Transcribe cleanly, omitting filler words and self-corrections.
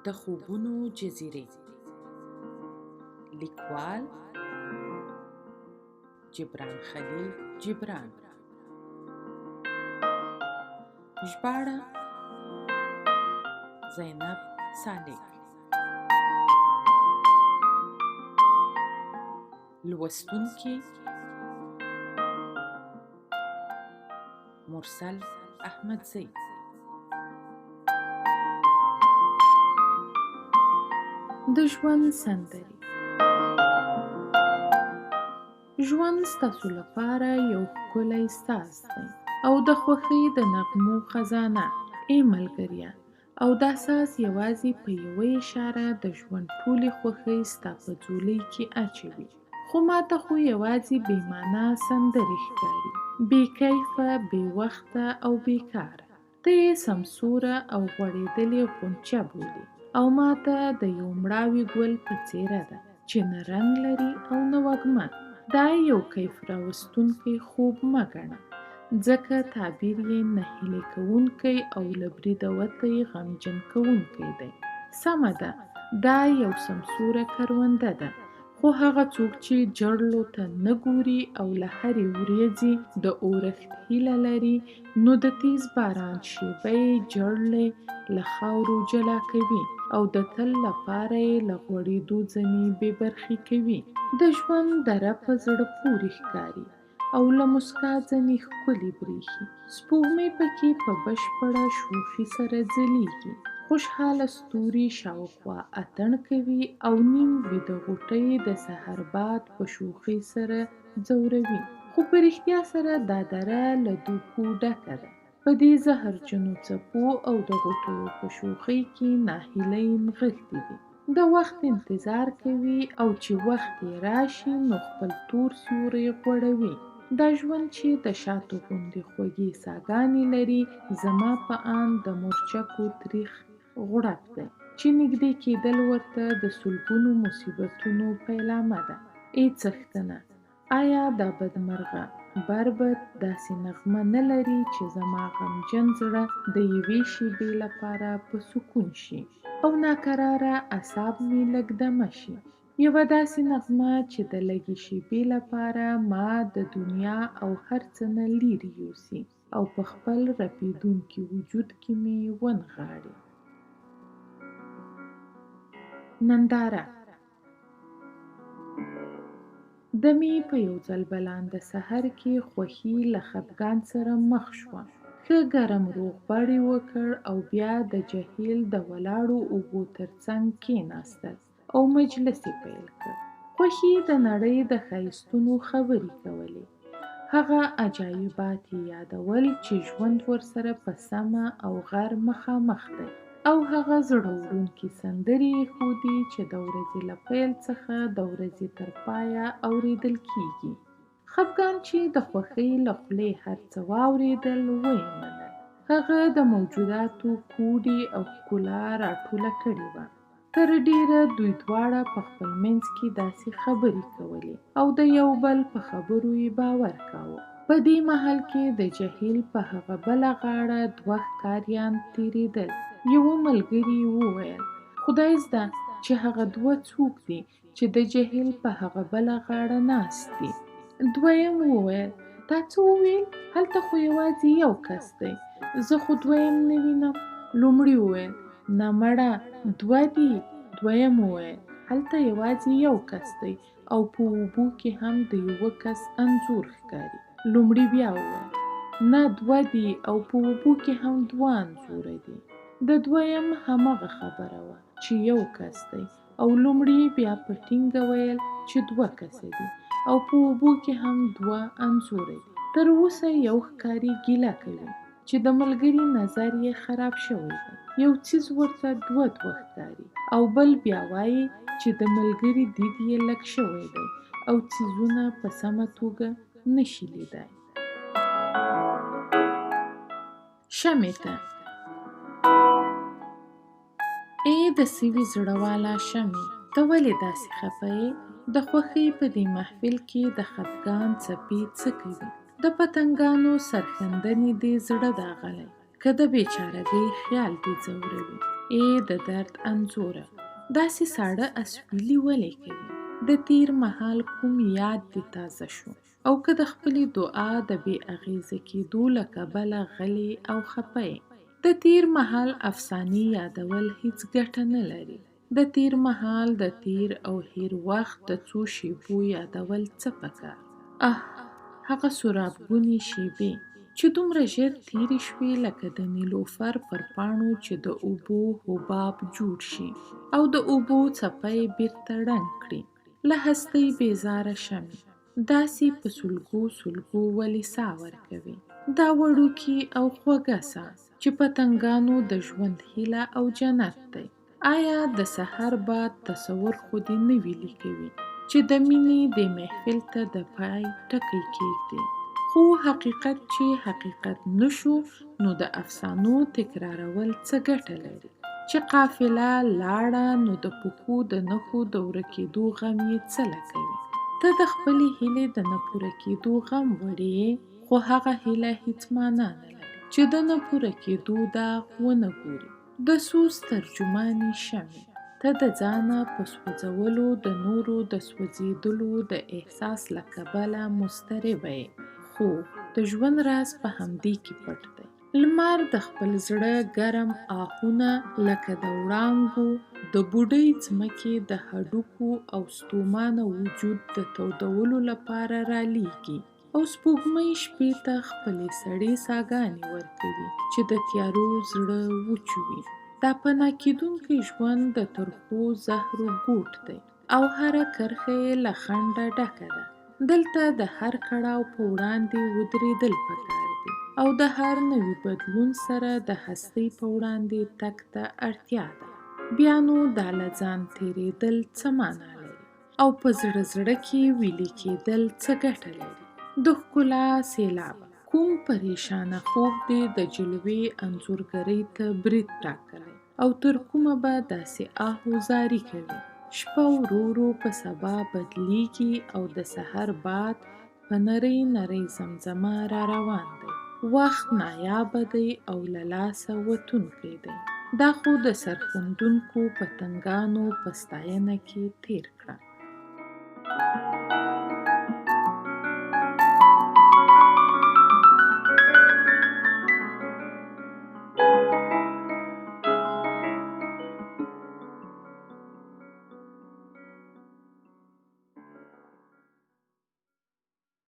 د خوبونو جزیرې. لیکوال جبران خلیل جبران. ژباړه زینب صالح. لوستونکي مرسل احمدزی. د ژوند سندرې. ژوند ستاسو لپاره یو ښکلی ساز دی او د خوښۍ د نغمو خزانه. ملګريه، او دا ساز یوازې په یوه اشاره د ژوند ټولې خوښۍ ستا په ځولۍ کې اچوي. خو ماته خو یوازې بې معنا سندرې ښکاري، بې کیفه، بې وخته او بیکاره. ته یې سمسوره او غوړېدلې غونچه بولي او ماته د یو مړاوي ګل په څېره ده چې نه رنګ لري او نه وږمه. دا یو کیف راوستونکی خوب مه ګڼه، ځکه تعبیر یې نهیلي کوونکی او له بریده وتی غمجن کوونکی دی. سمه ده، دا یو سمسوره کرونده ده، خو هغه څوک چې جړلو ته نه ګوري او له هرې ورېځې د اورښت هیله لري، نو د تیز باران شېبه یې جړلې له خاورو جلا کوي او د تل لپاره یې له غوړېدو ځنې بې برخې کوي. د ژوند دره په زړه پورې ښکاري او له مسکا ځنې ښکلې برېښي. سپوږمۍ پکې په بشپړه شوخي سره ځلېږي. خوشحاله ستوري شاوخوا اتڼ کوي او نیم ویده غوټۍ د سحر باد په شوخۍ سره ځوروي. خو په رښتیا سره دا دره له دوکو ډکه ده. په دې زهرجنو څپو او د غوټیو په شوخۍ کې ناهیلۍ نغښتې دي. د وخت انتظار کوي او چې وخت یې راشي نو خپل تور سیوری غوړوي. دا ژوند چې د شاتو غوندې خوږې ساګانې لري، زما په اند د مورچکو تریخ غوړپ دی چې نږدې کېدل ورته د سلګونو مصیبتونو پیلامه ده. څښتنه، آیا دا بدمرغه بربت داسې نغمه نه لري چې زما غمجن زړه د یوې شېبې لپاره په سکون شي او ناکراره اعصاب مې لږ دمه شي؟ یوه داسې نغمه چې د لږې شېبې لپاره ما د دنیا او هر څه نه لیرې یوسي او په خپل رپېدونکي وجود کې مې ونغاړي. ننداره. د مې په یو ځل بلانده سحر کې خوښي له خفګان سره مخ شوه. ښه ګرم روغبړ یې وکړ او بیا د جهیل د ولاړو اوبو ترڅنګ کېناستل او مجلس یې پیل کړ. خوښي د نړۍ د ښایستونو خبرې کولې. هغه عجایبات یې یادول چې ژوند ورسره په سمه او غر مخامخ دی، او هغه زړه وړونکې سندرې یې ښودې چې د ورځې له پیل څخه د ورځې تر پایه اورېدل کېږي. خفګان چې د خوښۍ له خولې هر څه واورېدل ویې منل. هغه د موجوداتو کوډې او ښکلا راټوله کړې وه. تر ډېره دوی دواړه په خپل منځ کې داسې خبرې کولې او د یو بل په خبرو یې باور کاوه. په دې مهال کې د جهیل په هغه بله غاړه دوه ښکاریان تېرېدل. یوه ملګري وویل: خدای زده چې هغه دوه څوک دي چې د جهیل په هغه بله غاړه ناست دي. دویم وویل: تا څه وویل؟ هلته خو یوازې یو کس دی، زه خو دویم نه وینم. لومړي وویل: نه مړه، دوه دي. دویم وویل: هلته یوازې یو کس دی او په اوبو کې هم د یوه کس انځور ښکاري. لومړي بیا وویل: نه، دوه دي او په اوبو کې هم دوه انځوره دي. د دویم همغه خبره وه چې یو کس دی، او لومړي بیا په ټینګه ویل چې دوه کسه دي او په اوبو کې هم دوه انځوره دي. تر اوسه یو ښکاري ګیله کوي چې د ملګري نظر یې خراب شوی دی. یو څیز ورته دوه ښکاري او بل بیا وایي چې د ملګري دید یې لږ شوی دی او څیزونه په سمه توګه نشي لیدای. شمعې ته. د سوي زړه والا شمعې، ته ولې داسې خفه یې؟ د خوښۍ په دې محفل کې د خفګان څپې څه کوي؟ د پتنګانو سرښندنې دې زړه داغلی، که د بیچارګۍ خیال دې ځوروي. ای د درد انځوره، داسې ساړه اسویلي ولې کوي؟ د تیر مهال کوم یاد دې تازه شو؟ او که د خپلې دعا د بې اغیزه کېدو له کبله غلی او خفه یې؟ د تیر مهال افسانې یادول هیڅ ګټه نه لري. د تیر مهال د تیر او هیر وخت د څو شیبو یادول څه پکار؟ هغه سرابګونې شیبې چې دومره ژر تیرې شوې لکه د نیلوفر پر پاڼو چې د اوبو حباب جوړ شي او د اوبو څپه یې بیرته ړنګ کړي له هستۍ بیزاره شمې. داسې په سلګو سلګو ولې ساه ورکوي؟ دا وړوکي او خوږه ساه چې پتنګانو د ژوند هیله او جنت دی. آیا د سحر باد تصور خو دې نه وي لیکوي چې د مینې د محفل ته د پای ټکی کېږدي؟ خو حقیقت چې حقیقت نشو، نو د افسانو تکرارول څه ګټه لري؟ چې قافله لاړه، نو د پښو د نښو د ورکېدو غم یې څه لکوي؟ ته د خپلې هیلې د نه پوره کېدو غم وړې، خو هغه هیله هیڅ معنا نه لري چې د نه پوره کېدو داغ ونه ګوري. د سوز ترجمانې شمې، ته د ځانه په سوځولو د نورو د سوځېدلو د احساس له کبله مضطربه یې، خو د ژوند راز په همدې کې پټ دی. لمر د خپل زړه ګرم آهونه لکه د وړانګو د بوډۍ ځمکې د هډوکو او ستومانه وجود د تودولو لپاره رالیږي، او سپوږمۍ شپې ته خپلې سړې ساګانې ورکوي چې د تیارو زړه وچوي. دا پناه کېدونکی ژوند د ترخو زهرو ګوټ دی، او هره کرښه یې له خنډه ډکه ده. دلته د هر کړاو په وړاندې ودرېدل پکار دي، او د هر نوي بدلون سره د هستۍ په وړاندې تګ ته اړتیا ده. بیا نو دا له ځان تېرېدل څه معنا لري؟ او په زړه زړه کې ویلي کېدل څه ګټه لري؟ د ښکلا سېلابه، کوم پریشانه خوب دې د جلوې انځورګرۍ ته برید ټاکلی، او تر کومه به داسې آه و زاري کوي؟ شپه ورو ورو په سبا بدلیږي، او د سحر باد په نرۍ نرۍ زمزمه را روان دی. وخت نایابه دی او له لاسه وتونکی دی. دا خو د سرښندونکو پتنګانو په ستاینه کې تیر کړه.